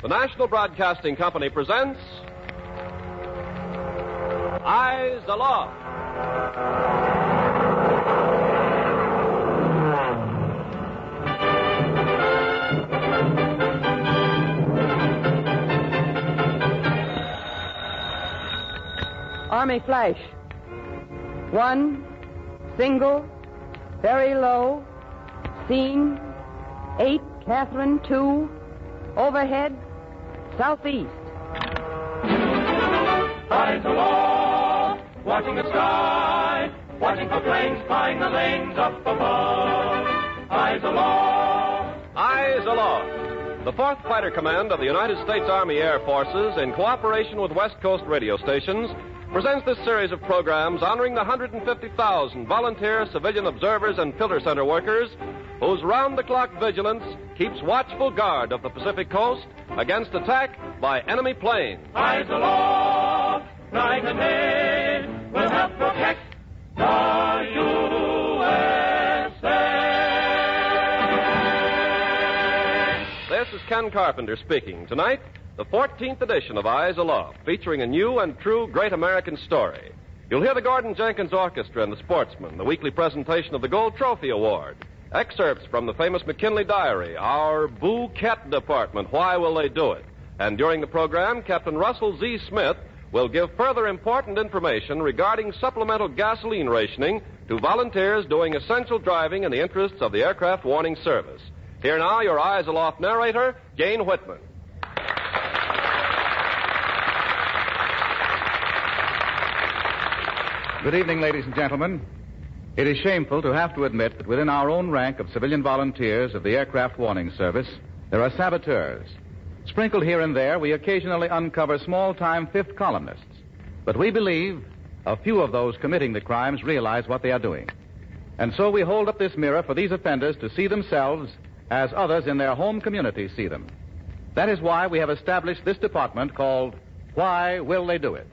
the National Broadcasting Company presents Eyes Aloft. Army flash. 1, single, very low, scene, 8, Catherine, 2, overhead, southeast. Eyes aloft, watching the sky, watching for planes flying the lanes up above. Eyes aloft. Eyes Aloft. The 4th Fighter Command of the United States Army Air Forces, in cooperation with West Coast radio stations, presents this series of programs honoring the 150,000 volunteer civilian observers and filter center workers whose round-the-clock vigilance keeps watchful guard of the Pacific coast against attack by enemy planes. Eyes aloft, night and day, will help protect the USA. This is Ken Carpenter speaking. Tonight, the 14th edition of Eyes Aloft, featuring a new and true great American story. You'll hear the Gordon Jenkins Orchestra and the Sportsmen, the weekly presentation of the Gold Trophy Award, excerpts from the famous McKinley Diary, our bouquet department, Why Will They Do It? And during the program, Captain Russell Z. Smith will give further important information regarding supplemental gasoline rationing to volunteers doing essential driving in the interests of the Aircraft Warning Service. Here now, your Eyes Aloft narrator, Jane Whitman. Good evening, ladies and gentlemen. It is shameful to have to admit that within our own rank of civilian volunteers of the Aircraft Warning Service, there are saboteurs. Sprinkled here and there, we occasionally uncover small-time fifth columnists. But we believe a few of those committing the crimes realize what they are doing. And so we hold up this mirror for these offenders to see themselves as others in their home communities see them. That is why we have established this department called Why Will They Do It?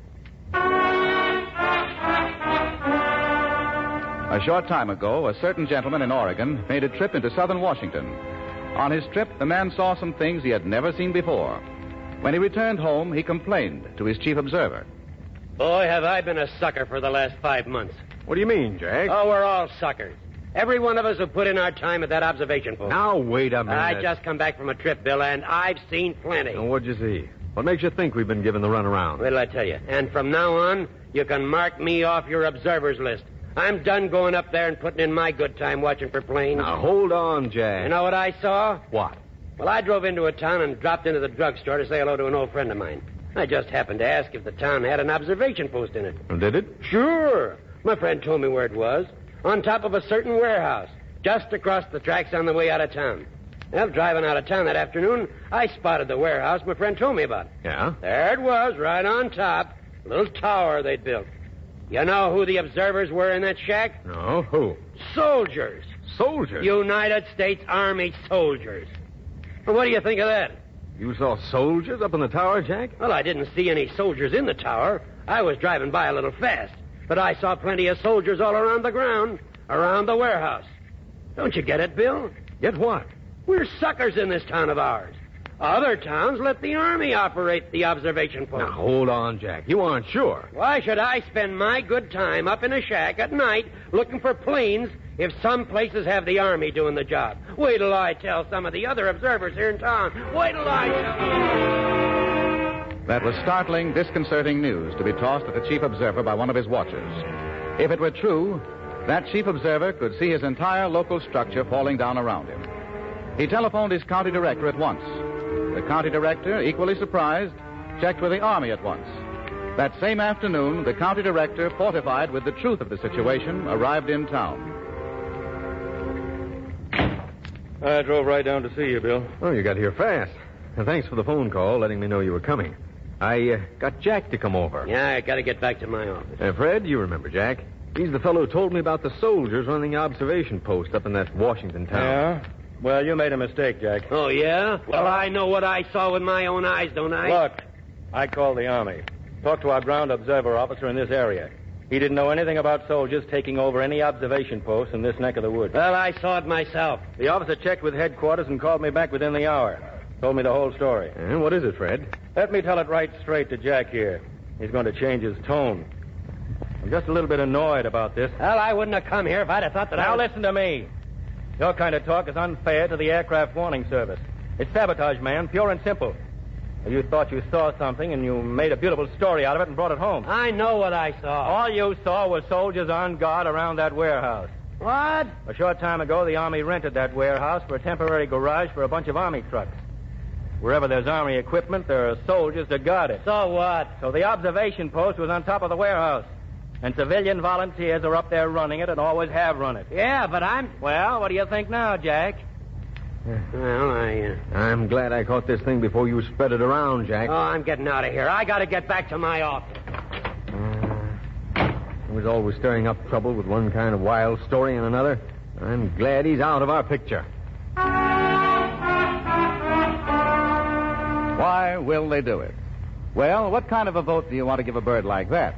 A short time ago, a certain gentleman in Oregon made a trip into southern Washington. On his trip, the man saw some things he had never seen before. When he returned home, he complained to his chief observer. Boy, have I been a sucker for the last 5 months. What do you mean, Jack? Oh, we're all suckers. Every one of us have put in our time at that observation post. Now, wait a minute. I just come back from a trip, Bill, and I've seen plenty. Now, what'd you see? What makes you think we've been given the runaround? Wait till I tell you. And from now on, you can mark me off your observers list. I'm done going up there and putting in my good time watching for planes. Now, hold on, Jack. You know what I saw? What? Well, I drove into a town and dropped into the drugstore to say hello to an old friend of mine. I just happened to ask if the town had an observation post in it. Did it? Sure. My friend told me where it was. On top of a certain warehouse, just across the tracks on the way out of town. Well, driving out of town that afternoon, I spotted the warehouse my friend told me about. Yeah? There it was, right on top. A little tower they'd built. You know who the observers were in that shack? No, who? Soldiers. Soldiers? United States Army soldiers. Well, what do you think of that? You saw soldiers up in the tower, Jack? Well, I didn't see any soldiers in the tower. I was driving by a little fast. But I saw plenty of soldiers all around the ground, around the warehouse. Don't you get it, Bill? Get what? We're suckers in this town of ours. Other towns let the Army operate the observation post. Now, hold on, Jack. You aren't sure. Why should I spend my good time up in a shack at night looking for planes if some places have the Army doing the job? Wait till I tell some of the other observers here in town. Wait till I tell them. That was startling, disconcerting news to be tossed at the chief observer by one of his watchers. If it were true, that chief observer could see his entire local structure falling down around him. He telephoned his county director at once. The county director, equally surprised, checked with the Army at once. That same afternoon, the county director, fortified with the truth of the situation, arrived in town. I drove right down to see you, Bill. Oh, you got here fast. And thanks for the phone call, letting me know you were coming. I got Jack to come over. Yeah, I got to get back to my office. Fred, you remember Jack. He's the fellow who told me about the soldiers running the observation post up in that Washington town. Yeah? Well, you made a mistake, Jack. Oh, yeah? Well, I know what I saw with my own eyes, don't I? Look, I called the Army. Talked to our ground observer officer in this area. He didn't know anything about soldiers taking over any observation posts in this neck of the woods. Well, I saw it myself. The officer checked with headquarters and called me back within the hour. Told me the whole story. And what is it, Fred? Let me tell it right straight to Jack here. He's going to change his tone. I'm just a little bit annoyed about this. Well, I wouldn't have come here if I'd have thought that Now listen to me. Your kind of talk is unfair to the Aircraft Warning Service. It's sabotage, man, pure and simple. You thought you saw something, and you made a beautiful story out of it and brought it home. I know what I saw. All you saw was soldiers on guard around that warehouse. What? A short time ago, the Army rented that warehouse for a temporary garage for a bunch of Army trucks. Wherever there's Army equipment, there are soldiers to guard it. So what? So the observation post was on top of the warehouse. And civilian volunteers are up there running it and always have run it. Yeah, but I'm... Well, what do you think now, Jack? Well, I'm glad I caught this thing before you spread it around, Jack. Oh, I'm getting out of here. I got to get back to my office. He was always stirring up trouble with one kind of wild story and another. I'm glad he's out of our picture. Why will they do it? Well, what kind of a vote do you want to give a bird like that?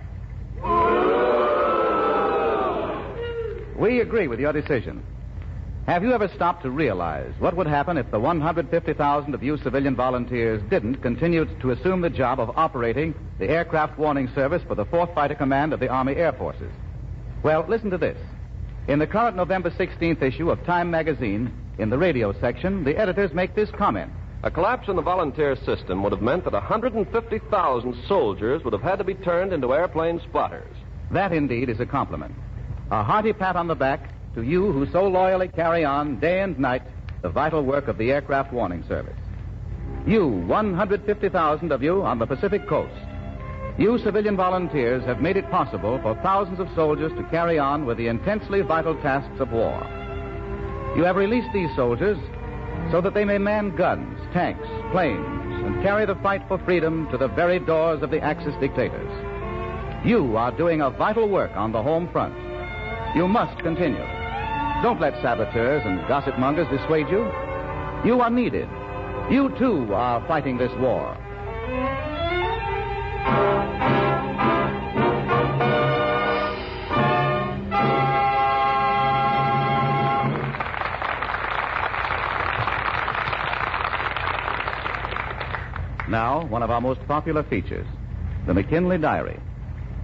We agree with your decision. Have you ever stopped to realize what would happen if the 150,000 of you civilian volunteers didn't continue to assume the job of operating the Aircraft Warning Service for the 4th Fighter Command of the Army Air Forces? Well, listen to this. In the current November 16th issue of Time magazine, in the radio section, the editors make this comment. A collapse in the volunteer system would have meant that 150,000 soldiers would have had to be turned into airplane spotters. That indeed is a compliment. A hearty pat on the back to you who so loyally carry on day and night the vital work of the Aircraft Warning Service. You, 150,000 of you on the Pacific Coast. You civilian volunteers have made it possible for thousands of soldiers to carry on with the intensely vital tasks of war. You have released these soldiers so that they may man guns, tanks, planes, and carry the fight for freedom to the very doors of the Axis dictators. You are doing a vital work on the home front. You must continue. Don't let saboteurs and gossip mongers dissuade you. You are needed. You, too, are fighting this war. Now, one of our most popular features, the McKinley Diary.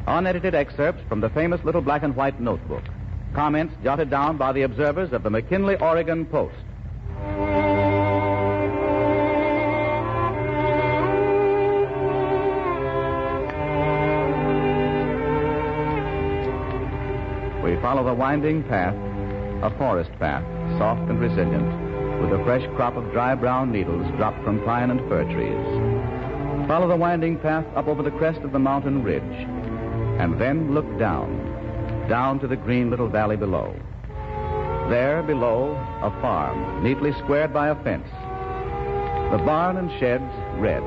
Unedited excerpts from the famous little black and white notebook. Comments jotted down by the observers of the McKinley, Oregon Post. We follow the winding path, a forest path, soft and resilient, with a fresh crop of dry brown needles dropped from pine and fir trees. Follow the winding path up over the crest of the mountain ridge, and then look down to the green little valley below. There, below, a farm, neatly squared by a fence. The barn and sheds, red.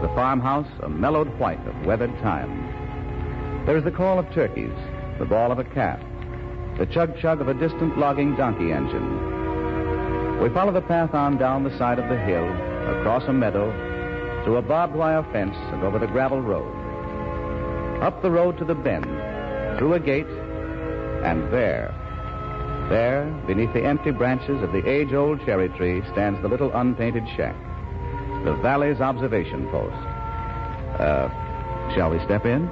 The farmhouse, a mellowed white of weathered time. There is the call of turkeys, the bawl of a calf, the chug-chug of a distant logging donkey engine. We follow the path on down the side of the hill, across a meadow, through a barbed wire fence and over the gravel road. Up the road to the bend, through a gate, and there, beneath the empty branches of the age-old cherry tree, stands the little unpainted shack, the valley's observation post. Shall we step in?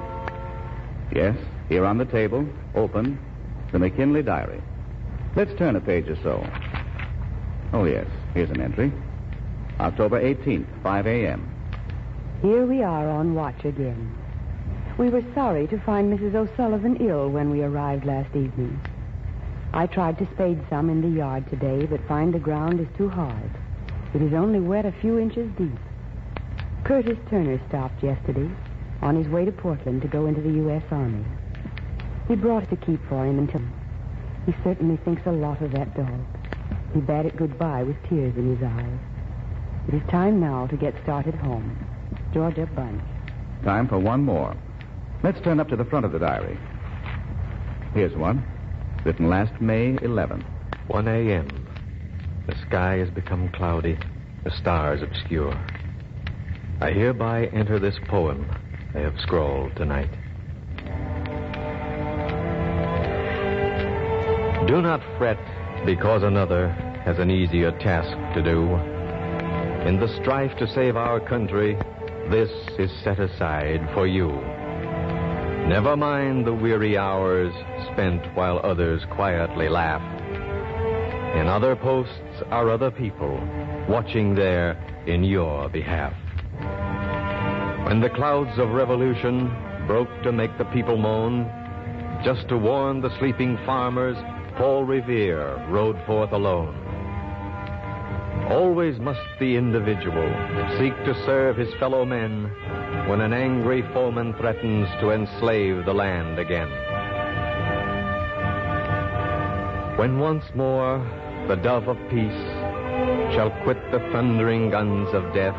Yes, here on the table, open, the McKinley Diary. Let's turn a page or so. Oh, yes, here's an entry. October 18th, 5 a.m. Here we are on watch again. We were sorry to find Mrs. O'Sullivan ill when we arrived last evening. I tried to spade some in the yard today, but find the ground is too hard. It is only wet a few inches deep. Curtis Turner stopped yesterday on his way to Portland to go into the U.S. Army. He brought it to keep for him until... He certainly thinks a lot of that dog. He bade it goodbye with tears in his eyes. It is time now to get started home. Georgia Bunch. Time for one more. Let's turn up to the front of the diary. Here's one, written last May 11th. 1 a.m. The sky has become cloudy, the stars obscure. I hereby enter this poem I have scrawled tonight. Do not fret because another has an easier task to do. In the strife to save our country, this is set aside for you. Never mind the weary hours spent while others quietly laugh. In other posts are other people watching there in your behalf. When the clouds of revolution broke to make the people moan, just to warn the sleeping farmers, Paul Revere rode forth alone. Always must the individual seek to serve his fellow men when an angry foeman threatens to enslave the land again. When once more the dove of peace shall quit the thundering guns of death,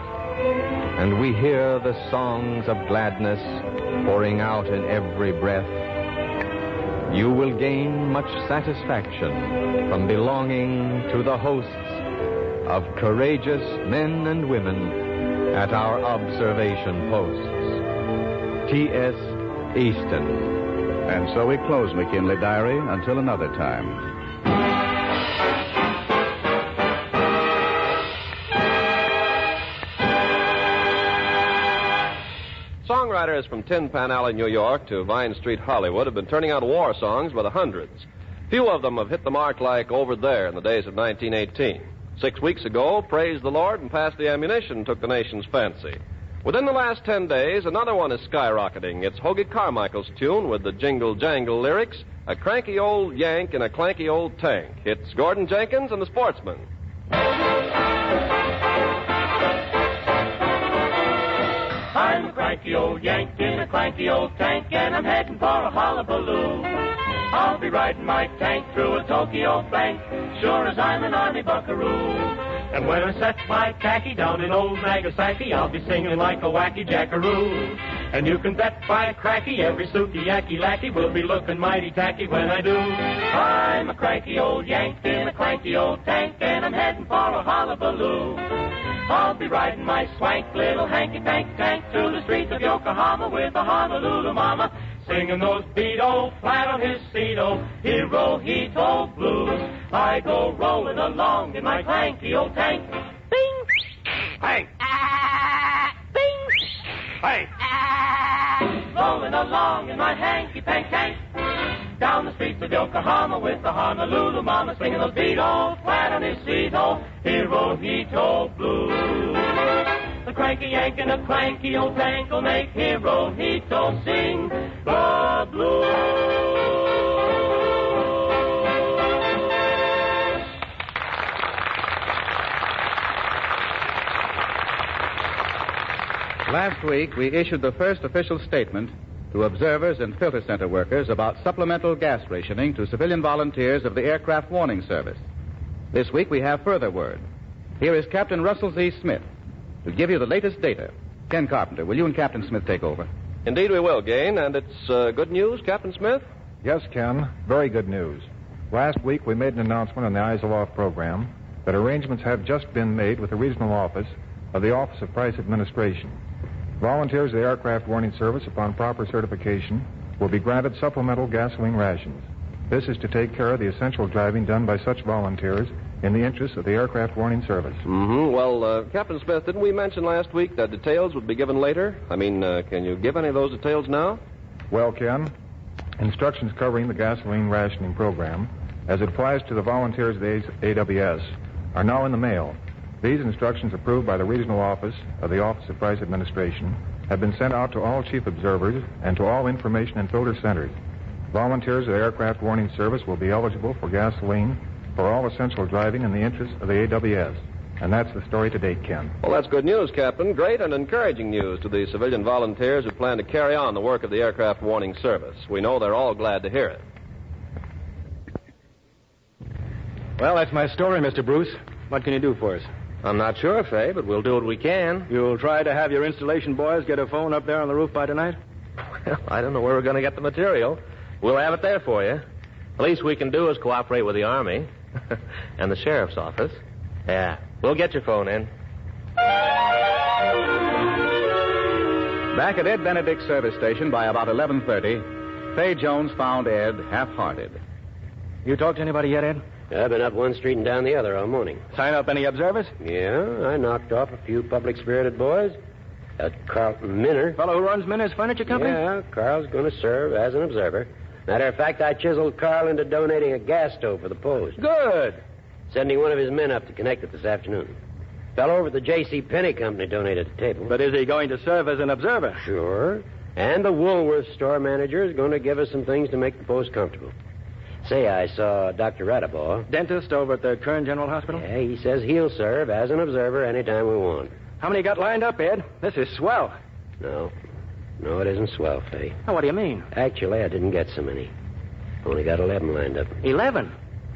and we hear the songs of gladness pouring out in every breath, you will gain much satisfaction from belonging to the hosts of courageous men and women at our observation posts. T.S. Easton. And so we close McKinley Diary until another time. Songwriters from Tin Pan Alley, New York to Vine Street, Hollywood have been turning out war songs by the hundreds. Few of them have hit the mark like Over There in the days of 1918. 6 weeks ago, Praise the Lord and Pass the Ammunition took the nation's fancy. Within the last 10 days, another one is skyrocketing. It's Hoagie Carmichael's tune with the jingle-jangle lyrics, A Cranky Old Yank in a Clanky Old Tank. It's Gordon Jenkins and the Sportsman. I'm a cranky old Yank in a clanky old tank, and I'm heading for a hullabaloo. I'll be riding my tank through a Tokyo bank, sure as I'm an army buckaroo. And when I set my tacky down in old Nagasaki, I'll be singing like a wacky jackaroo. And you can bet by a cracky, every sukiyaki lackey will be looking mighty tacky when I do. I'm a cranky old Yank in a clanky old tank, and I'm heading for a hullabaloo. I'll be riding my swank little hanky-panky tank through the streets of Yokohama with a Honolulu mama, singing those beat-o, flat on his seat-o, hero-hito blues. I go rolling along in my clanky old tank. Bing! Bang! Bing! Bang! Rolling along in my hanky-panky tank. Down the streets of Yokohama with the Honolulu mama, singing those beat-o, flat on his seat-o, hero-hito blues. The cranky Yank and a clanky old tank will make hero-hito sing the blues. Last week, we issued the first official statement to observers and filter center workers about supplemental gas rationing to civilian volunteers of the Aircraft Warning Service. This week, we have further word. Here is Captain Russell Z. Smith to give you the latest data. Ken Carpenter, will you and Captain Smith take over? Indeed we will, Gain, and it's good news, Captain Smith? Yes, Ken. Very good news. Last week, we made an announcement on the Eyes Aloft program that arrangements have just been made with the regional office of the Office of Price Administration. Volunteers of the Aircraft Warning Service, upon proper certification, will be granted supplemental gasoline rations. This is to take care of the essential driving done by such volunteers in the interest of the Aircraft Warning Service. Mm-hmm. Well, Captain Smith, didn't we mention last week that details would be given later? I mean, can you give any of those details now? Well, Ken, instructions covering the gasoline rationing program, as it applies to the volunteers of the AWS, are now in the mail. These instructions, approved by the regional office of the Office of Price Administration, have been sent out to all chief observers and to all information and filter centers. Volunteers of the Aircraft Warning Service will be eligible for gasoline for all essential driving in the interest of the AWS. And that's the story to date, Ken. Well, that's good news, Captain. Great and encouraging news to the civilian volunteers who plan to carry on the work of the Aircraft Warning Service. We know they're all glad to hear it. Well, that's my story, Mr. Bruce. What can you do for us? I'm not sure, Fay, but we'll do what we can. You'll try to have your installation boys get a phone up there on the roof by tonight? Well, I don't know where we're going to get the material. We'll have it there for you. The least we can do is cooperate with the Army and the Sheriff's Office. Yeah, we'll get your phone in. Back at Ed Benedict's service station by about 11:30, Fay Jones found Ed half-hearted. You talked to anybody yet, Ed? I've been up one street and down the other all morning. Sign up any observers? Yeah, I knocked off a few public-spirited boys. That Carlton Minner. Fellow who runs Minner's Furniture Company? Yeah, Carl's going to serve as an observer. Matter of fact, I chiseled Carl into donating a gas stove for the Post. Good. Sending one of his men up to connect it this afternoon. Fellow over at the J.C. Penney Company donated a table. But is he going to serve as an observer? Sure. And the Woolworth store manager is going to give us some things to make the Post comfortable. Say, I saw Dr. Radabaugh. Dentist over at the Kern General Hospital? Yeah, he says he'll serve as an observer anytime we want. How many got lined up, Ed? This is swell. No, it isn't swell, Fay. Oh, what do you mean? Actually, I didn't get so many. Only got 11 lined up. 11?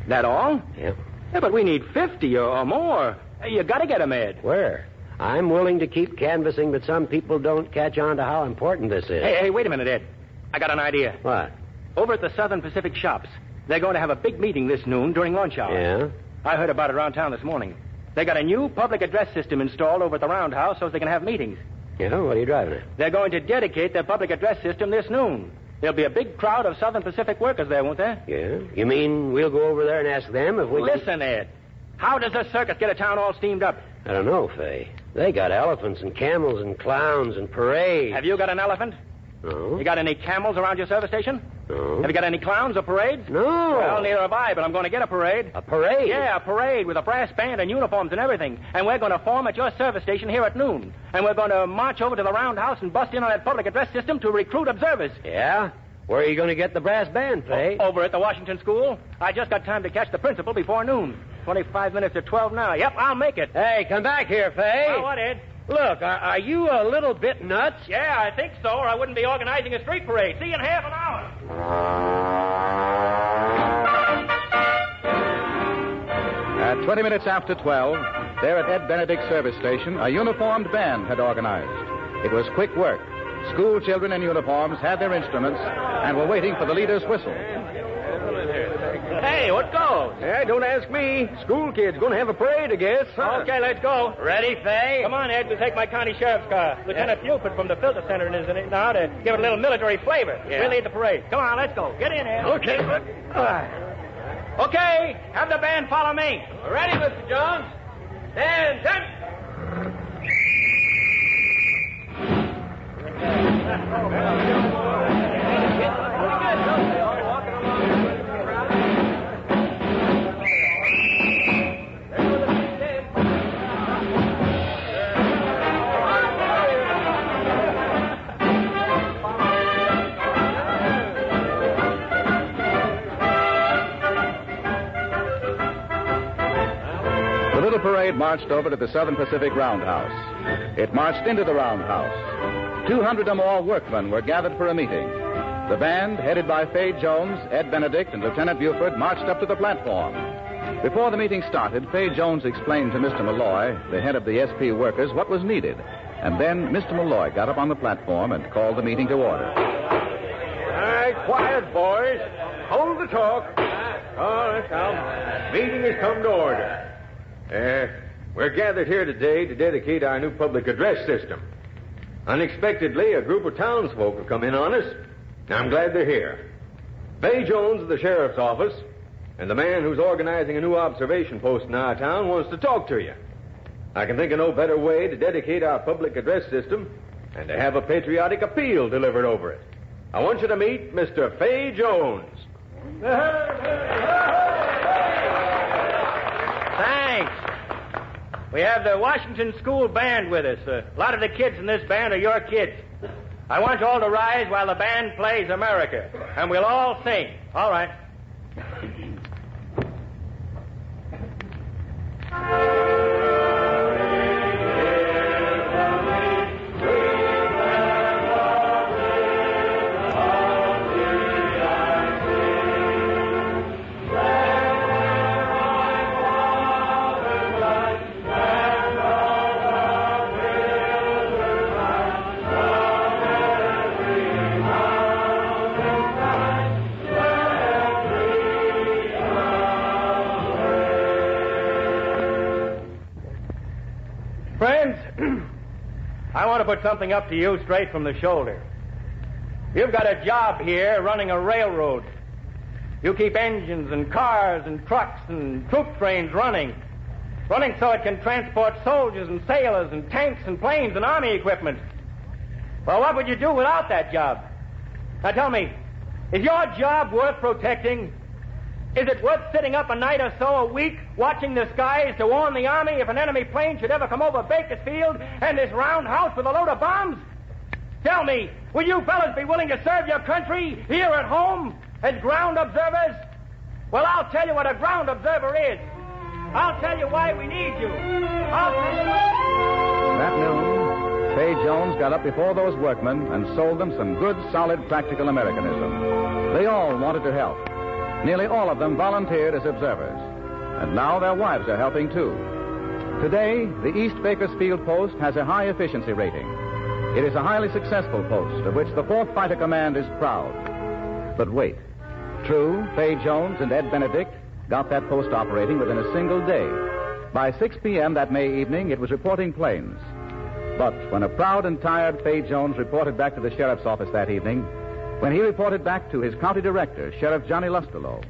That all? Yeah. Yeah, but we need 50 or more. You got to get 'em, Ed. Where? I'm willing to keep canvassing, but some people don't catch on to how important this is. Hey, wait a minute, Ed. I got an idea. What? Over at the Southern Pacific shops, they're going to have a big meeting this noon during lunch hour. Yeah? I heard about it around town this morning. They got a new public address system installed over at the Roundhouse so they can have meetings. Yeah, what are you driving at? They're going to dedicate their public address system this noon. There'll be a big crowd of Southern Pacific workers there, won't there? Yeah? You mean we'll go over there and ask them if we Listen, Ed. How does a circus get a town all steamed up? I don't know, Fay. They got elephants and camels and clowns and parades. Have you got an elephant? No. You got any camels around your service station? No. Have you got any clowns or parades? No. Well, neither have I, but I'm going to get a parade. A parade? Yeah, a parade with a brass band and uniforms and everything. And we're going to form at your service station here at noon. And we're going to march over to the Roundhouse and bust in on that public address system to recruit observers. Yeah? Where are you going to get the brass band, Fay? Over at the Washington School. I just got time to catch the principal before noon. 25 minutes to 12 now. Yep, I'll make it. Hey, come back here, Fay. Well, what, Ed? Look, are you a little bit nuts? Yeah, I think so, or I wouldn't be organizing a street parade. See you in half an hour. At 20 minutes after 12, there at Ed Benedict's service station, a uniformed band had organized. It was quick work. School children in uniforms had their instruments and were waiting for the leader's whistle. Hey, what goes? Hey, don't ask me. School kids going to have a parade, I guess. Okay, let's go. Ready, Fay? Come on, Ed. We'll take my county sheriff's car. Lieutenant Buford from the filter center is in it now to give it a little military flavor. Yeah. We'll lead the parade. Come on, let's go. Get in, Ed. Okay. Okay, have the band follow me. Ready, Mr. Jones? And turn. The little parade marched over to the Southern Pacific Roundhouse. It marched into the Roundhouse. 200 or more workmen were gathered for a meeting. The band, headed by Fay Jones, Ed Benedict, and Lieutenant Buford, marched up to the platform. Before the meeting started, Fay Jones explained to Mr. Malloy, the head of the SP workers, what was needed. And then Mr. Malloy got up on the platform and called the meeting to order. All right, quiet, boys. Hold the talk. All right, now. Meeting has come to order. We're gathered here today to dedicate our new public address system. Unexpectedly, a group of townsfolk have come in on us. I'm glad they're here. Fay Jones of the sheriff's office and the man who's organizing a new observation post in our town wants to talk to you. I can think of no better way to dedicate our public address system and to have a patriotic appeal delivered over it. I want you to meet Mr. Fay Jones. Thanks. We have the Washington School Band with us. A lot of the kids in this band are your kids. I want you all to rise while the band plays America, and we'll all sing. All right. Friends, I want to put something up to you straight from the shoulder. You've got a job here running a railroad. You keep engines and cars and trucks and troop trains running. Running so it can transport soldiers and sailors and tanks and planes and army equipment. Well, what would you do without that job? Now tell me, is your job worth protecting? Is it worth sitting up a night or so a week watching the skies to warn the Army if an enemy plane should ever come over Bakersfield and this roundhouse with a load of bombs? Tell me, will you fellas be willing to serve your country here at home as ground observers? Well, I'll tell you what a ground observer is. I'll tell you why we need you. I'll tell you... That noon, Fay Jones got up before those workmen and sold them some good, solid, practical Americanism. They all wanted to help. Nearly all of them volunteered as observers. And now their wives are helping, too. Today, the East Bakersfield Post has a high efficiency rating. It is a highly successful post, of which the 4th Fighter Command is proud. But wait. True, Fay Jones and Ed Benedict got that post operating within a single day. By 6 p.m. that May evening, it was reporting planes. But when a proud and tired Fay Jones reported back to the sheriff's office that evening, when he reported back to his county director, Sheriff Johnny Lusterlow.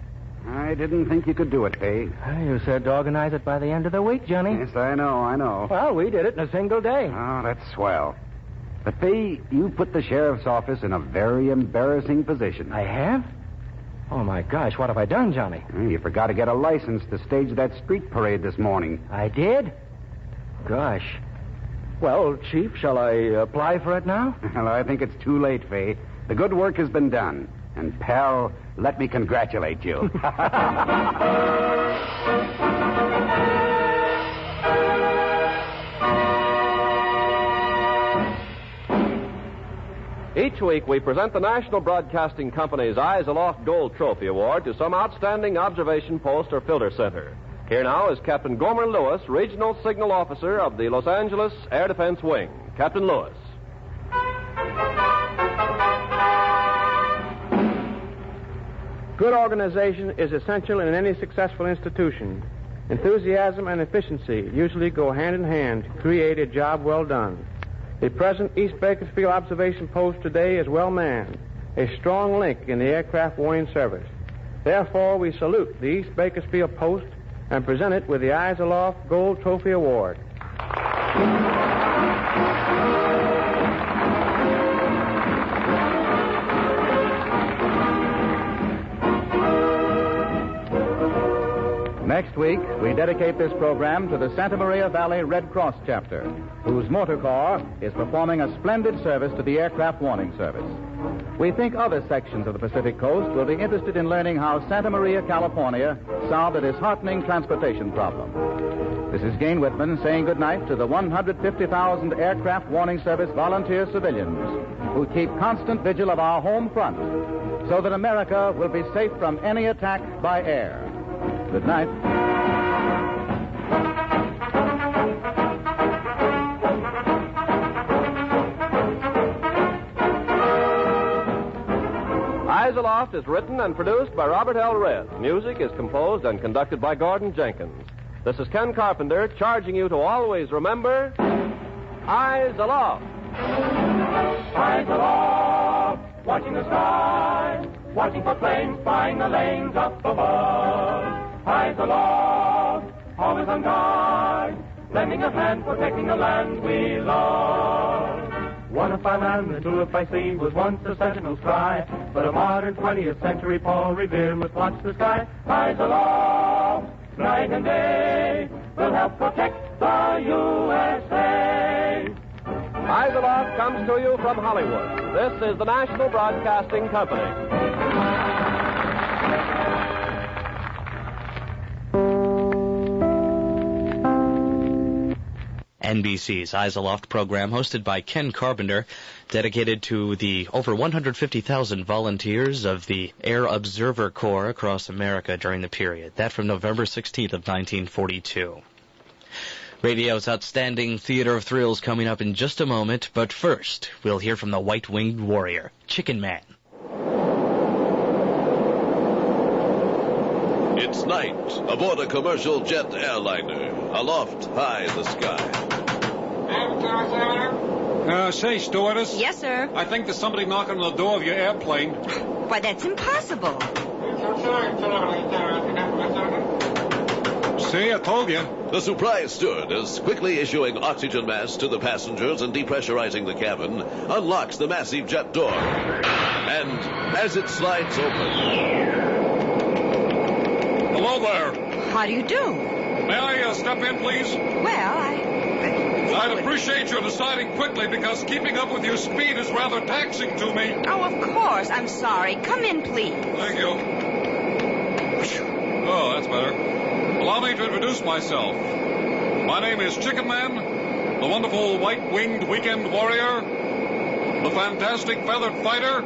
I didn't think you could do it, Fay. You said to organize it by the end of the week, Johnny. Yes, I know. Well, we did it in a single day. Oh, that's swell. But, Fay, you put the sheriff's office in a very embarrassing position. I have? Oh, my gosh, what have I done, Johnny? You forgot to get a license to stage that street parade this morning. I did? Gosh. Well, Chief, shall I apply for it now? Well, I think it's too late, Fay. The good work has been done. And, pal, let me congratulate you. Each week, we present the National Broadcasting Company's Eyes Aloft Gold Trophy Award to some outstanding observation post or filter center. Here now is Captain Gomer Lewis, Regional Signal Officer of the Los Angeles Air Defense Wing. Captain Lewis. Good organization is essential in any successful institution. Enthusiasm and efficiency usually go hand in hand to create a job well done. The present East Bakersfield observation post today is well manned, a strong link in the aircraft warning service. Therefore, we salute the East Bakersfield post and present it with the Eyes Aloft Gold Trophy Award. Next week, we dedicate this program to the Santa Maria Valley Red Cross chapter, whose motor corps is performing a splendid service to the Aircraft Warning Service. We think other sections of the Pacific Coast will be interested in learning how Santa Maria, California, solved a disheartening transportation problem. This is Gain Whitman saying goodnight to the 150,000 Aircraft Warning Service volunteer civilians who keep constant vigil of our home front so that America will be safe from any attack by air. Good night. Eyes Aloft is written and produced by Robert L. Redd. Music is composed and conducted by Gordon Jenkins. This is Ken Carpenter charging you to always remember Eyes Aloft. Eyes aloft, watching the sky, watching for planes flying the lanes up above. Eyes aloft, always on guard, lending a hand, protecting the land we love. One if I land, and two if I sea was once a sentinel's cry, but a modern 20th century Paul Revere must watch the sky. Eyes aloft, night and day, will help protect the USA. Eyes Aloft comes to you from Hollywood. This is the National Broadcasting Company. NBC's Eyes Aloft program, hosted by Ken Carpenter, dedicated to the over 150,000 volunteers of the Air Observer Corps across America during the period. That from November 16th of 1942. Radio's outstanding theater of thrills coming up in just a moment, but first, we'll hear from the white-winged warrior, Chicken Man. It's night aboard a commercial jet airliner, aloft high in the sky. Say, stewardess. Yes, sir. I think there's somebody knocking on the door of your airplane. Why, that's impossible. See, I told you. The surprise stewardess, quickly issuing oxygen masks to the passengers and depressurizing the cabin, unlocks the massive jet door. And as it slides open... Hello there. How do you do? May I step in, please? Well, I'd appreciate your deciding quickly because keeping up with your speed is rather taxing to me. Oh, of course. I'm sorry. Come in, please. Thank you. Oh, that's better. Allow me to introduce myself. My name is Chicken Man, the wonderful white-winged weekend warrior, the fantastic feathered fighter,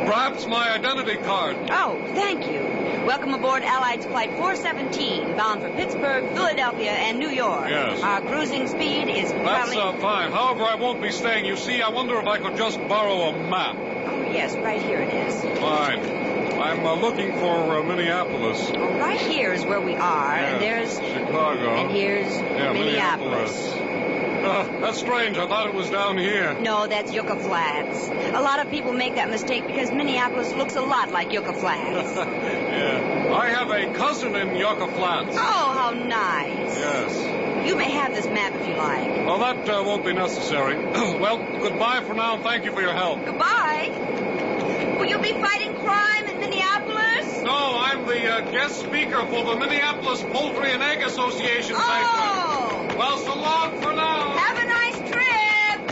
perhaps my identity card. Oh, thank you. Welcome aboard Allied Flight 417, bound for Pittsburgh, Philadelphia, and New York. Yes. Our cruising speed is That's probably... fine. However, I won't be staying. You see, I wonder if I could just borrow a map. Oh, yes, right here it is. Fine. I'm looking for Minneapolis. Oh, right here is where we are, Yes, and there's... Chicago. And here's Minneapolis. That's strange. I thought it was down here. No, that's Yucca Flats. A lot of people make that mistake because Minneapolis looks a lot like Yucca Flats. Yeah. I have a cousin in Yucca Flats. Oh, how nice. Yes. You may have this map if you like. Well, that won't be necessary. Well, goodbye for now, and thank you for your help. Goodbye. Will you be fighting crime in Minneapolis? No, I'm the guest speaker for the Minneapolis Poultry and Egg Association segment. Well, so long for now. Have a nice trip.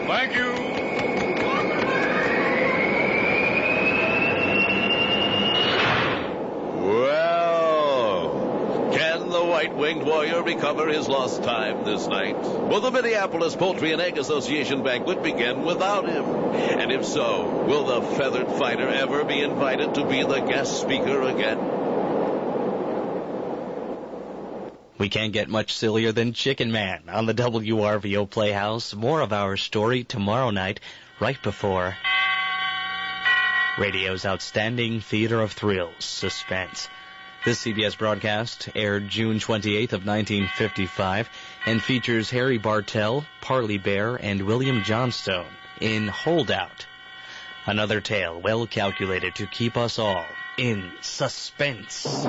Thank you. Well, can the white-winged warrior recover his lost time this night? Will the Minneapolis Poultry and Egg Association banquet begin without him? And if so, will the feathered fighter ever be invited to be the guest speaker again? We can't get much sillier than Chicken Man on the WRVO Playhouse. More of our story tomorrow night, right before radio's outstanding theater of thrills, Suspense. This CBS broadcast aired June 28th of 1955 and features Harry Bartell, Parley Bear, and William Johnstone in Holdout. Another tale well calculated to keep us all in suspense.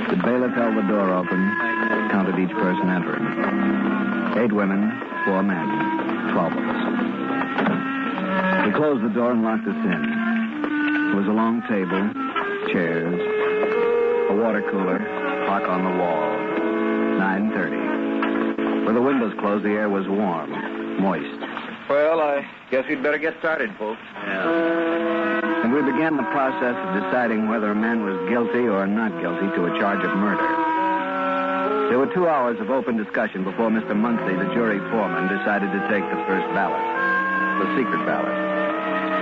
The bailiff held the door open, counted each person entering. 8 women, 4 men, 12 of us. He closed the door and locked us in. There was a long table, chairs, a water cooler, clock on the wall. 9:30. With the windows closed, the air was warm, moist. Well, I guess we'd better get started, folks. And we began the process of deciding whether a man was guilty or not guilty to a charge of murder. There were 2 hours of open discussion before Mr. Muncie, the jury foreman, decided to take the first ballot, the secret ballot.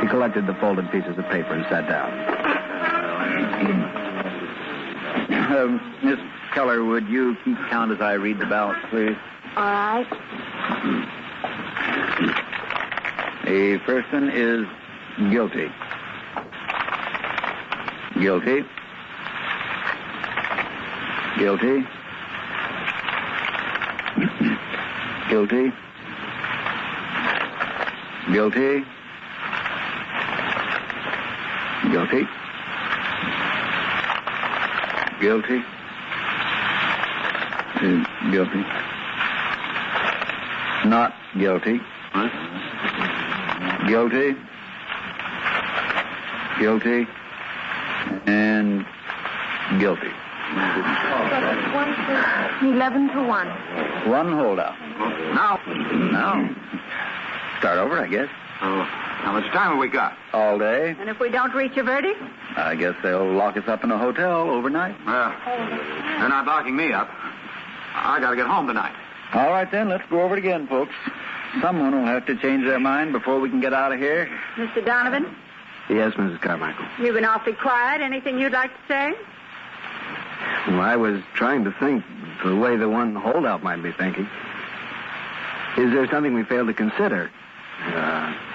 He collected the folded pieces of paper and sat down. Miss Keller, would you keep count as I read the ballot, please? All right. The first one is guilty. Guilty. Guilty. Guilty. Guilty. Guilty. Guilty. Guilty. Not guilty. Huh? Guilty. Guilty. And guilty. 11 to 1. One holdout. Now. Start over, I guess. How much time have we got? All day. And if we don't reach a verdict? I guess they'll lock us up in a hotel overnight. They're not locking me up. I got to get home tonight. All right, then. Let's go over it again, folks. Someone will have to change their mind before we can get out of here. Mr. Donovan, Yes, Mrs. Carmichael. you've been awfully quiet. Anything you'd like to say? Well, I was trying to think the way the one holdout might be thinking. Is there something we failed to consider?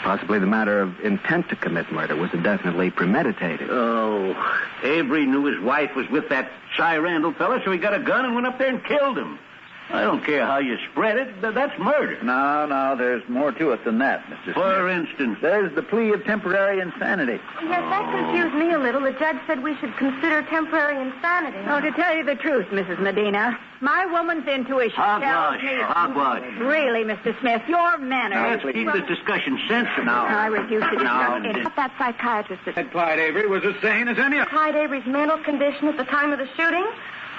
Possibly the matter of intent to commit murder was definitely premeditated. Oh, Avery knew his wife was with that Cy Randall fella, so he got a gun and went up there and killed him. I don't care how you spread it. That's murder. No, there's more to it than that, Mr. Smith. For instance? There's the plea of temporary insanity. Yes, that confused me a little. The judge said we should consider temporary insanity. Oh, to tell you the truth, Mrs. Medina, my woman's intuition tells me... Hogwash. Really, Mr. Smith, your manners... Now, let's keep this discussion sensible. I refuse to discuss it. That psychiatrist That Clyde Avery was as sane as any... Clyde Avery's mental condition at the time of the shooting?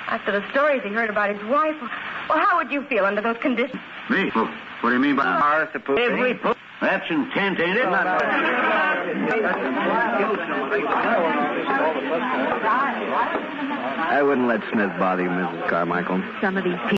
After the stories he heard about his wife, well, how would you feel under those conditions? Me? What do you mean by Avery? That's intent, ain't it? I wouldn't let Smith bother you, Mrs. Carmichael. Some of these people...